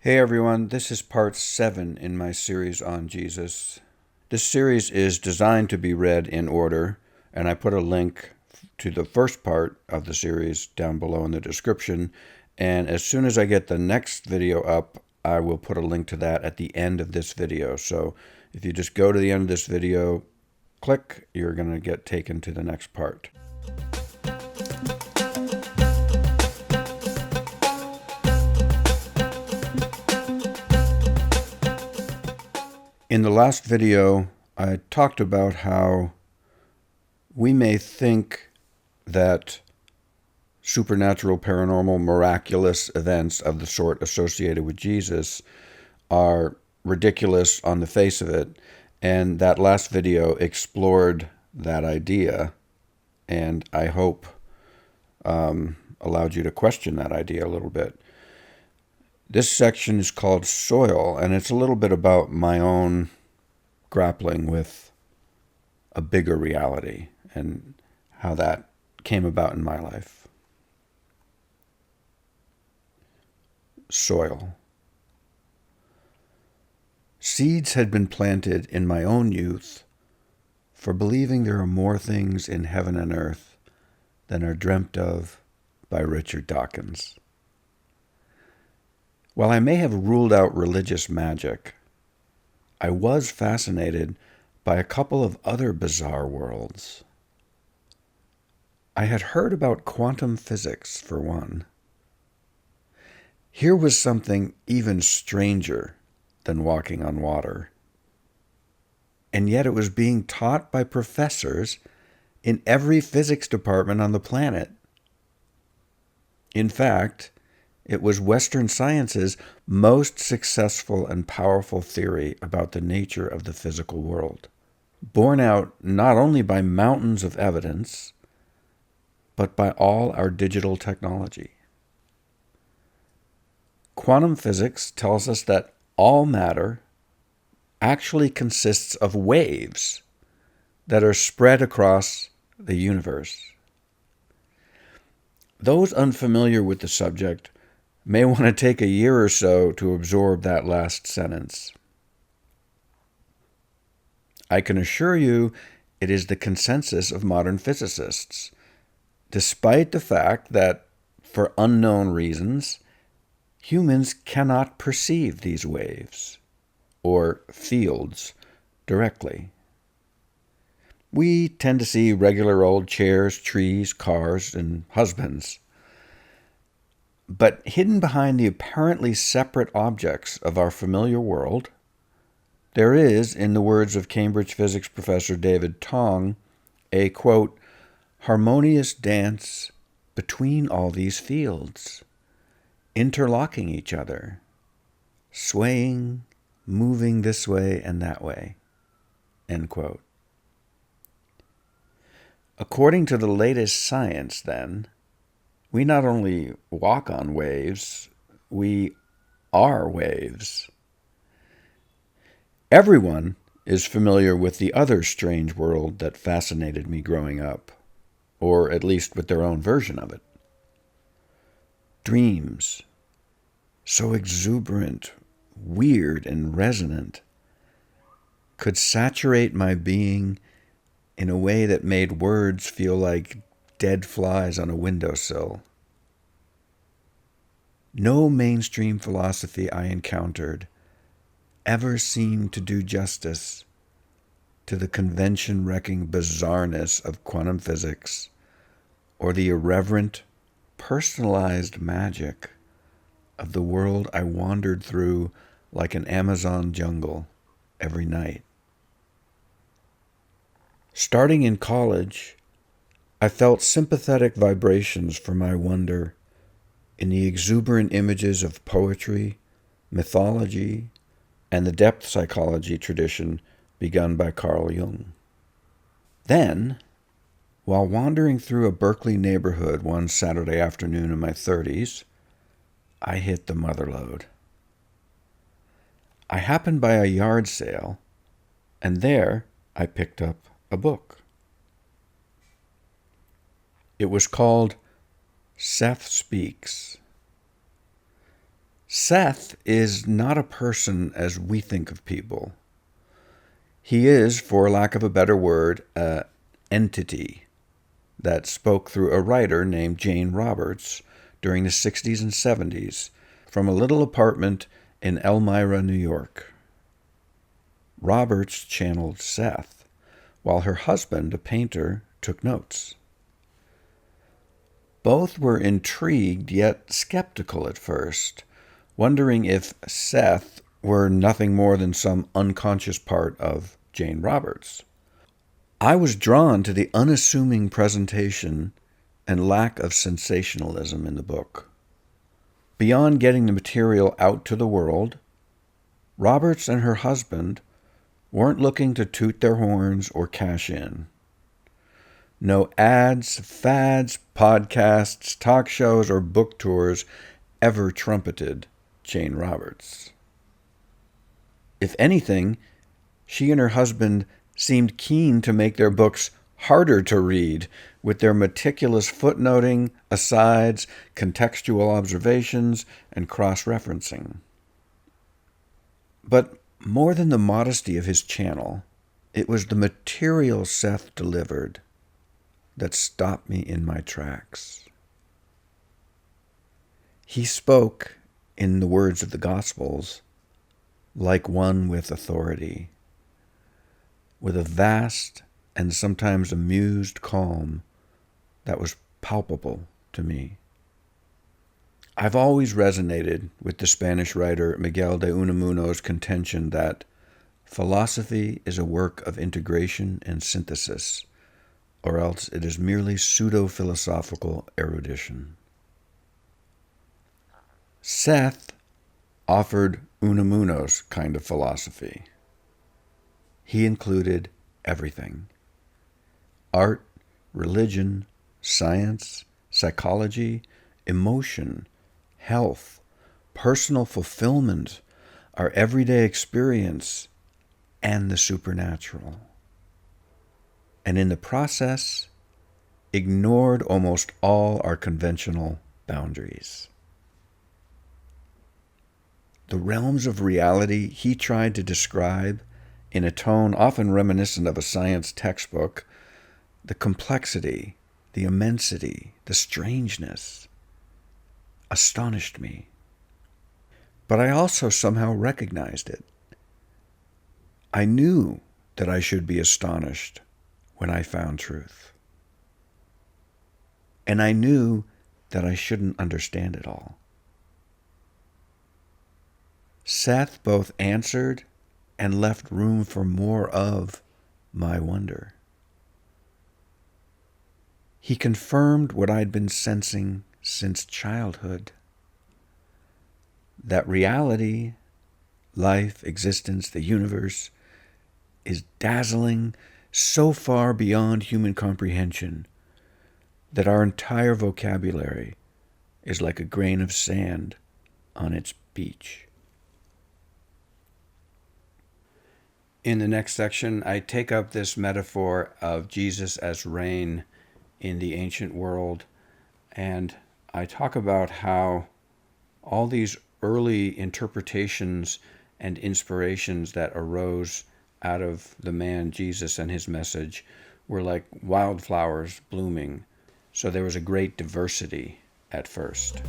Hey everyone, this is part 7 in my series on Jesus. This series is designed to be read in order, and I put a link to the first part of the series down below in the description, and as soon as I get the next video up, I will put a link to that at the end of this video. So if you just go to the end of this video, click, you're going to get taken to the next part. In the last video, I talked about how we may think that supernatural, paranormal, miraculous events of the sort associated with Jesus are ridiculous on the face of it, and that last video explored that idea, and I hope allowed you to question that idea a little bit. This section is called Soil, and it's a little bit about my own grappling with a bigger reality and how that came about in my life. Soil. Seeds had been planted in my own youth for believing there are more things in heaven and earth than are dreamt of by Richard Dawkins. While I may have ruled out religious magic, I was fascinated by a couple of other bizarre worlds. I had heard about quantum physics, for one. Here was something even stranger than walking on water. And yet it was being taught by professors in every physics department on the planet. In fact, it was Western science's most successful and powerful theory about the nature of the physical world, borne out not only by mountains of evidence, but by all our digital technology. Quantum physics tells us that all matter actually consists of waves that are spread across the universe. Those unfamiliar with the subject may want to take a year or so to absorb that last sentence. I can assure you it is the consensus of modern physicists, despite the fact that, for unknown reasons, humans cannot perceive these waves, or fields, directly. We tend to see regular old chairs, trees, cars, and husbands. But hidden behind the apparently separate objects of our familiar world, there is, in the words of Cambridge physics professor David Tong, a, quote, harmonious dance between all these fields, interlocking each other, swaying, moving this way and that way, end quote. According to the latest science, then, we not only walk on waves, we are waves. Everyone is familiar with the other strange world that fascinated me growing up, or at least with their own version of it. Dreams, so exuberant, weird, and resonant, could saturate my being in a way that made words feel like dead flies on a windowsill. No mainstream philosophy I encountered ever seemed to do justice to the convention-wrecking bizarreness of quantum physics or the irreverent, personalized magic of the world I wandered through like an Amazon jungle every night. Starting in college, I felt sympathetic vibrations for my wonder in the exuberant images of poetry, mythology, and the depth psychology tradition begun by Carl Jung. Then, while wandering through a Berkeley neighborhood one Saturday afternoon in my 30s, I hit the mother lode. I happened by a yard sale, and there I picked up a book. It was called Seth Speaks. Seth is not a person as we think of people. He is, for lack of a better word, an entity that spoke through a writer named Jane Roberts during the 60s and 70s from a little apartment in Elmira, New York. Roberts channeled Seth, while her husband, a painter, took notes. Both were intrigued yet skeptical at first, wondering if Seth were nothing more than some unconscious part of Jane Roberts. I was drawn to the unassuming presentation and lack of sensationalism in the book. Beyond getting the material out to the world, Roberts and her husband weren't looking to toot their horns or cash in. No ads, fads, podcasts, talk shows, or book tours ever trumpeted Jane Roberts. If anything, she and her husband seemed keen to make their books harder to read with their meticulous footnoting, asides, contextual observations, and cross-referencing. But more than the modesty of his channel, it was the material Seth delivered that stopped me in my tracks. He spoke, in the words of the Gospels, like one with authority, with a vast and sometimes amused calm that was palpable to me. I've always resonated with the Spanish writer Miguel de Unamuno's contention that philosophy is a work of integration and synthesis, or else it is merely pseudo-philosophical erudition. Seth offered Unamuno's kind of philosophy. He included everything: art, religion, science, psychology, emotion, health, personal fulfillment, our everyday experience, and the supernatural. And in the process, ignored almost all our conventional boundaries. The realms of reality he tried to describe in a tone often reminiscent of a science textbook, the complexity, the immensity, the strangeness, astonished me. But I also somehow recognized it. I knew that I should be astonished when I found truth. And I knew that I shouldn't understand it all. Seth both answered and left room for more of my wonder. He confirmed what I'd been sensing since childhood: that reality, life, existence, the universe, is dazzling, so far beyond human comprehension that our entire vocabulary is like a grain of sand on its beach. In the next section, I take up this metaphor of Jesus as rain in the ancient world, and I talk about how all these early interpretations and inspirations that arose out of the man Jesus and his message were like wildflowers blooming. So there was a great diversity at first.